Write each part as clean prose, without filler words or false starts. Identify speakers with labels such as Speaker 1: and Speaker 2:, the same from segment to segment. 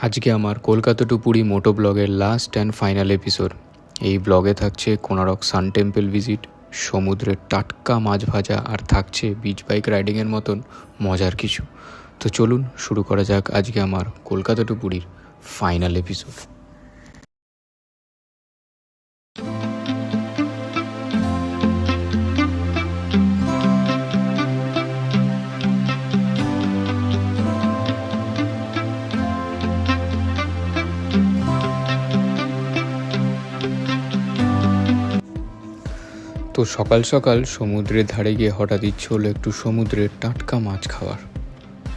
Speaker 1: আজকে আমার কলকাতা টু পুরী মোটো ব্লগের লাস্ট অ্যান্ড ফাইনাল এপিসোড। এই ব্লগে থাকছে কোনারক সান টেম্পল ভিজিট, সমুদ্রের টাটকা মাছ ভাজা, আর থাকছে বিচ বাইক রাইডিংয়ের মতন মজার কিছু। তো চলুন শুরু করা যাক আজকে আমার কলকাতা টু পুরীর ফাইনাল এপিসোড। তো সকাল সকাল সমুদ্রের ধারে গিয়ে হঠাৎ ইচ্ছে হলো একটু সমুদ্রের টাটকা মাছ খাওয়ার।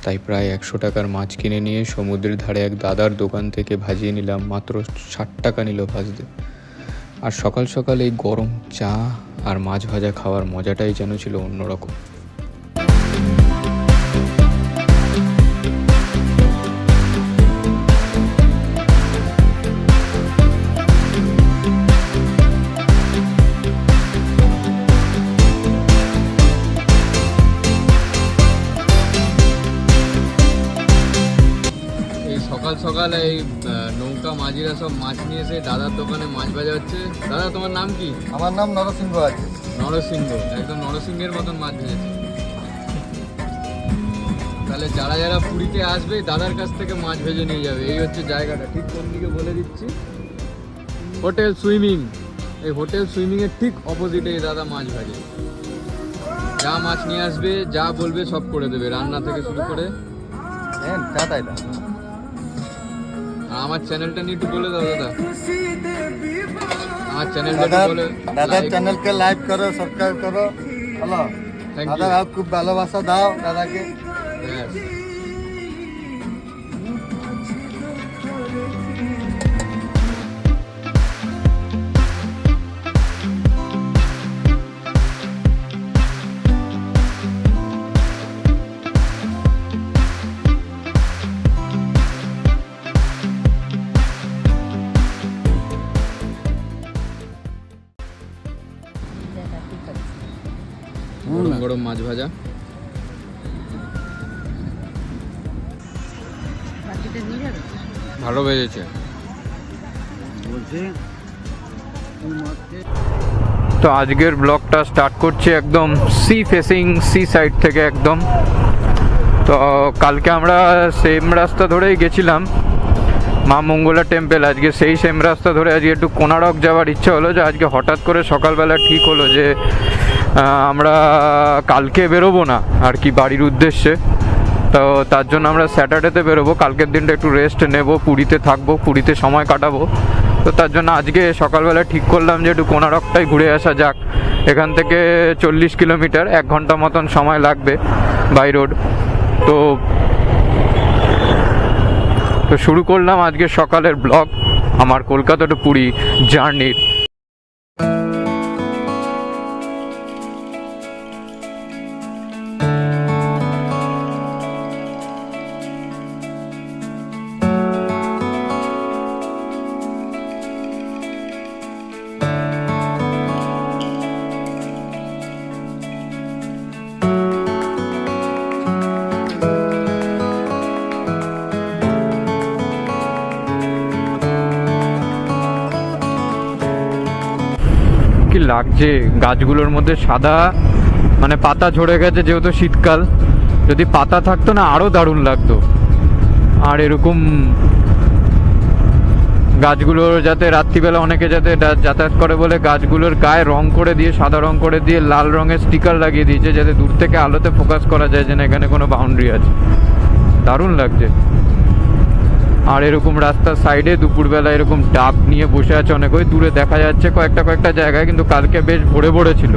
Speaker 1: তাই প্রায় 100 টাকার মাছ কিনে নিয়ে সমুদ্রের ধারে এক দাদার দোকান থেকে ভাজিয়ে নিলাম। মাত্র 60 টাকা নিল ভাজতে। আর সকাল সকাল এই গরম চা আর মাছ ভাজা খাওয়ার মজাটাই যেন ছিল অন্যরকম। সকাল সকাল এই নৌকা মাঝিরা সব মাছ নিয়ে এসে দাদার দোকানে মাছ ভাজা হচ্ছে। দাদা, তোমার নাম কি?
Speaker 2: আমার নাম নরসিংহ আছে।
Speaker 1: নরসিংহ, একদম নরসিংহের মতন মাছ ভেজেছে। তাহলে যারা যারা পুরীতে আসবে দাদার কাছ থেকে মাছ ভেজে নিয়ে যাবে। এই হচ্ছে জায়গাটা, ঠিক কোন দিকে বলে দিচ্ছি। Hotel swimming. এই হোটেল সুইমিং এর ঠিক অপোজিটে এই দাদা মাছ ভাজে। যা মাছ নিয়ে আসবে, যা বলবে সব করে দেবে, রান্না থেকে শুরু করে। আর আমার চ্যানেলটা নিয়ে একটু বলে দাও দাদা। আমার চ্যানেলটা বলে
Speaker 2: দাদার চ্যানেলকে লাইক করো, সাবস্ক্রাইব করো। হ্যালো দাদা, খুব ভালোবাসা দাও দাদাকে।
Speaker 1: গরম গরম মাছ ভাজা। ভালো ভেজেছে। তো আজকের ব্লগটা স্টার্ট করছি একদম সি ফেসিং, সি সাইড থেকে একদম। তো কালকে আমরা সেম রাস্তা ধরেই গেছিলাম মা মঙ্গলা টেম্পল। আজকে সেই সেম রাস্তা ধরে আজকে একটু কোনারক যাওয়ার ইচ্ছা হলো, যে আজকে হঠাৎ করে সকালবেলা ঠিক হলো যে আমরা কালকে বেরোবো না আর কি বাড়ির উদ্দেশ্যে। তো তার জন্য আমরা স্যাটারডেতে বেরোবো। কালকের দিনটা একটু রেস্ট নেব, পুরীতে থাকবো, পুরীতে সময় কাটাবো। তো তার জন্য আজকে সকালবেলা ঠিক করলাম যে একটু কোনারকটাই ঘুরে আসা যাক। এখান থেকে 40 কিলোমিটার, 1 ঘন্টা মতন সময় লাগবে বাই রোড। তো শুরু করলাম আজকে সকালের ব্লগ আমার কলকাতা টু পুরী জার্নির। লাগছে গাছগুলোর মধ্যে সাদা, মানে পাতা ঝরে গেছে যেহেতু শীতকাল। যদি পাতা থাকতো না আরো দারুণ লাগতো। আর এরকম গাছগুলোর যাতে রাত্রিবেলা অনেকে যাতে যাতায়াত করে বলে গাছগুলোর গায়ে রং করে দিয়ে, সাদা রং করে দিয়ে লাল রঙের স্টিকার লাগিয়ে দিয়েছে, যাতে দূর থেকে আলোতে ফোকাস করা যায় যে না এখানে কোনো বাউন্ডারি আছে। দারুণ লাগছে। আর এরকম রাস্তার সাইডে দুপুরবেলা এরকম ডাব নিয়ে বসে আছে অনেক, ওই দূরে দেখা যাচ্ছে কয়েকটা জায়গায়, কিন্তু কালকে বেশ ভরে ভরে ছিল।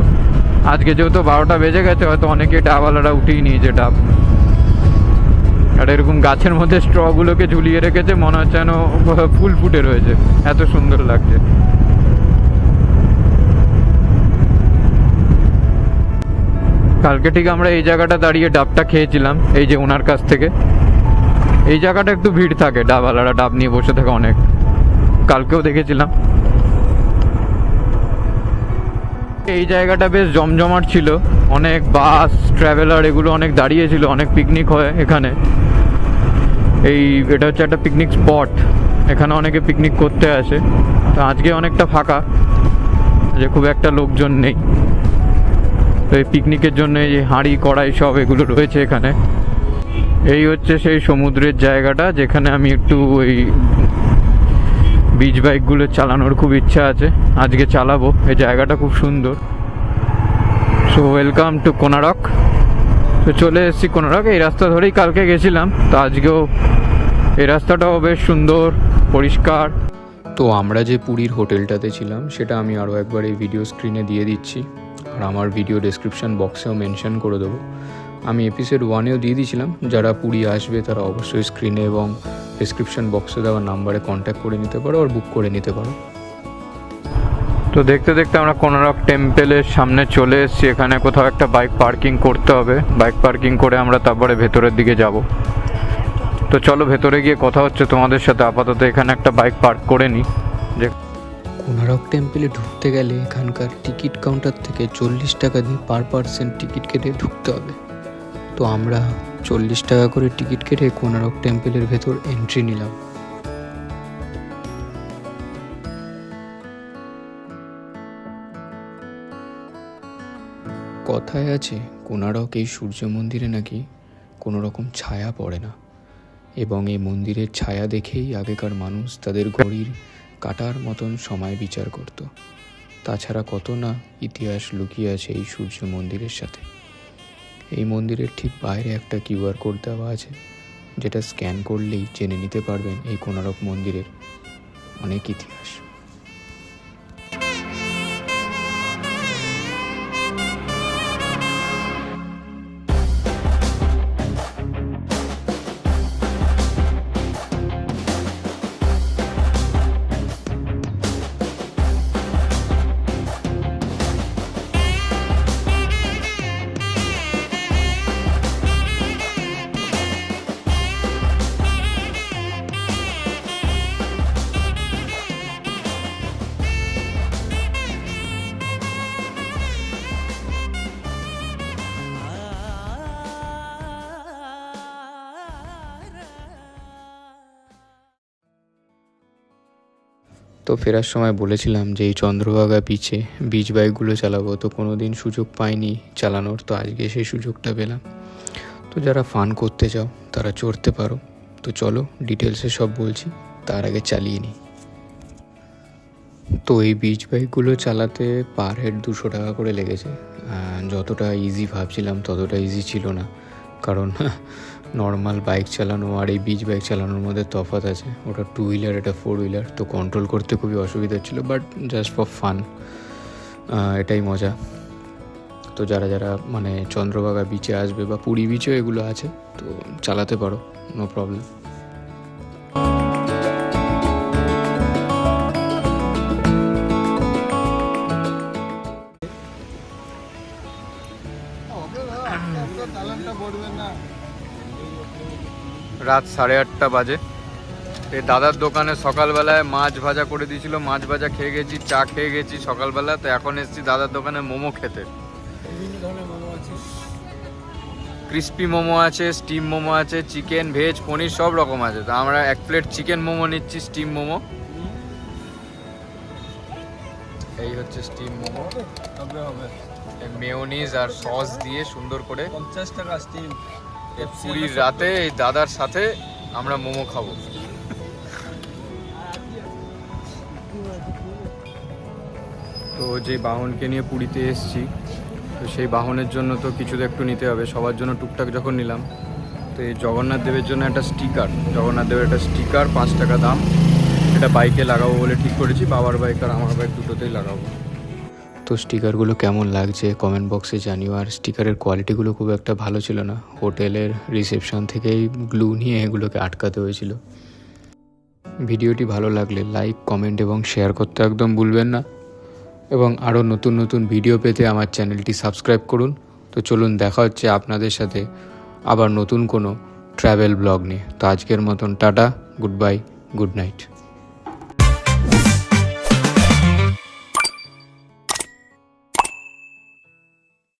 Speaker 1: আজকে যেহেতু 12টা বেজে গেছে, হয়তো অনেকে ডাবওয়ালারা উঠিয়ে নিয়েছে ডাব। আর এরকম গাছের মধ্যে স্ট্রগুলোকে ঝুলিয়ে রেখেছে, মনে হচ্ছে যেন ফুল ফুটে রয়েছে, এত সুন্দর লাগছে। কালকে ঠিক আমরা এই জায়গাটা দাঁড়িয়ে ডাবটা খেয়েছিলাম, এই যে ওনার কাছ থেকে। এই জায়গাটা একটু ভিড় থাকে, ডাবওয়ালারা ডাব নিয়ে বসে থাকে অনেক, কালকেও দেখেছিলাম। এই জায়গাটা বেশ জমজমাট ছিল, অনেক বাস ট্রাভেলার এগুলো অনেক দাঁড়িয়েছিল, অনেক পিকনিক হয় এখানে। এটা হচ্ছে একটা পিকনিক স্পট, এখানে অনেকে পিকনিক করতে আসে। তো আজকে অনেকটা ফাঁকা, যে খুব একটা লোকজন নেই। তো এই পিকনিকের জন্য এই হাঁড়ি কড়াই সব এগুলো রয়েছে এখানে। এই হচ্ছে সেই সমুদ্রের জায়গাটা যেখানে আমি একটু ওই বিচ বাইকগুলো চালানোর খুব ইচ্ছা আছে, আজকে চালাবো। এই জায়গাটা খুব সুন্দর। So welcome to Konark. তো চলে এসেছি কোনারক। এই রাস্তা ধরেই কালকে গেছিলাম, তো আজকেও এই রাস্তাটাও বেশ সুন্দর, পরিষ্কার।
Speaker 3: তো আমরা যে পুরীর হোটেলটাতে ছিলাম সেটা আমি আরও একবার এই ভিডিও স্ক্রিনে দিয়ে দিচ্ছি, আর আমার ভিডিও ডেসক্রিপশন বক্সেও মেনশন করে দেবো। আমি এপিসোড 1-এও দিয়ে দিয়েছিলাম, যারা পুরী আসবে তারা অবশ্যই স্ক্রিনে এবং ডেসক্রিপশন বক্সে দেওয়া নাম্বারে কন্ট্যাক্ট করে নিতে পারো আর বুক করে নিতে পারো।
Speaker 1: তো দেখতে দেখতে আমরা কোনারক টেম্পেলের সামনে চলে এসেছি। এখানে কোথাও একটা বাইক পার্কিং করতে হবে, বাইক পার্কিং করে আমরা তারপরে ভেতরের দিকে যাব। তো চলো ভেতরে গিয়ে কথা হচ্ছে তোমাদের সাথে। আপাতত এখানে একটা বাইক পার্ক করে নিই। যে
Speaker 3: কোনারক টেম্পলে ঢুকতে গেলে এখানকার টিকিট কাউন্টার থেকে 40 টাকা দিয়ে পার পার্সন টিকিট কেটে ঢুকতে হবে। তো আমরা 40 টাকা করে টিকিট কেটে কোনারক টেম্পলের ভেতর এন্ট্রি নিলাম। কথায় আছে কোনারক এই সূর্য মন্দিরে নাকি কোনো রকম ছায়া পড়ে না, এবং এই মন্দিরের ছায়া দেখেই আগেকার মানুষ তাদের ঘড়ির কাটার মতন সময় বিচার করত। তাছাড়া কত না ইতিহাস লুকিয়ে আছে এই সূর্য মন্দিরের সাথে। এই মন্দিরের ঠিক বাইরে একটা কিউআর কোড দেওয়া আছে, যেটা স্ক্যান করলেই জেনে নিতে পারবেন এই কোনারক মন্দিরের অনেক ইতিহাস। তো ফেরার সময় বলেছিলাম যে এই চন্দ্রভাগা বিচে বিচ বাইকগুলো চালাবো, তো কোনো দিন সুযোগ পাইনি চালানোর, তো আজকে সেই সুযোগটা পেলাম। তো যারা ফান করতে চাও তারা চড়তে পারো। তো চলো ডিটেলসে সব বলছি, তার আগে চালিয়ে নিই। তো এই বিচ বাইকগুলো চালাতে পার হেড 200 টাকা করে লেগেছে। যতটা ইজি ভাবছিলাম ততটা ইজি ছিল না, কারণ নর্মাল বাইক চালানো আর এই বিচ বাইক চালানোর মধ্যে তফাৎ আছে। ওটা 2 হুইলার, এটা 4 হুইলার, তো কন্ট্রোল করতে খুবই অসুবিধা ছিল, বাট জাস্ট ফর ফান, এটাই মজা। তো যারা যারা মানে চন্দ্রভাগা বিচে আসবে বা পুরী বিচেও এগুলো আছে, তো চালাতে পারো, নো প্রবলেম।
Speaker 1: রাত 8:30 বাজে। এই দাদার দোকানে সকালবেলায় মাছ ভাজা করে দিয়েছিল, মাছ ভাজা খেয়ে গেছি, চা খেয়ে গেছি সকালবেলা। তো এখন এসেছি দাদার দোকানে মোমো খেতে। ক্রিস্পি মোমো আছে, স্টিম মোমো আছে, চিকেন, ভেজ, পনির সব রকম আছে। তো আমরা 1 প্লেট চিকেন মোমো নিচ্ছি, স্টিম মোমো। এই হচ্ছে স্টিম মোমো, মেয়োনিজ আর সস দিয়ে সুন্দর করে।
Speaker 2: 50 টাকা স্টিম।
Speaker 1: পুরীর রাতে এই দাদার সাথে আমরা মোমো খাবো। তো যে বাহনকে নিয়ে পুরীতে এসেছি, তো সেই বাহনের জন্য তো কিছু তো একটু নিতে হবে। সবার জন্য টুকটাক যখন নিলাম, তো এই জগন্নাথ দেবের জন্য একটা স্টিকার, জগন্নাথ দেবের একটা স্টিকার 5 টাকা দাম। এটা বাইকে লাগাবো বলে ঠিক করেছি, বাবার বাইক আর আমার বাইক দুটোতেই লাগাবো।
Speaker 3: তো স্টিকারগুলো কেমন লাগছে কমেন্ট বক্সে জানিও। আর স্টিকারের কোয়ালিটিগুলো খুব একটা ভালো ছিল না, হোটেলের রিসেপশন থেকেই গ্লু নিয়ে এগুলোকে আটকাতে হয়েছিল। ভিডিওটি ভালো লাগলে লাইক, কমেন্ট এবং শেয়ার করতে একদম ভুলবেন না, এবং আরও নতুন নতুন ভিডিও পেতে আমার চ্যানেলটি সাবস্ক্রাইব করুন। তো চলুন দেখা হচ্ছে আপনাদের সাথে আবার নতুন কোনো ট্র্যাভেল ব্লগ নিয়ে। তো আজকের মতন tata, good bye, good night.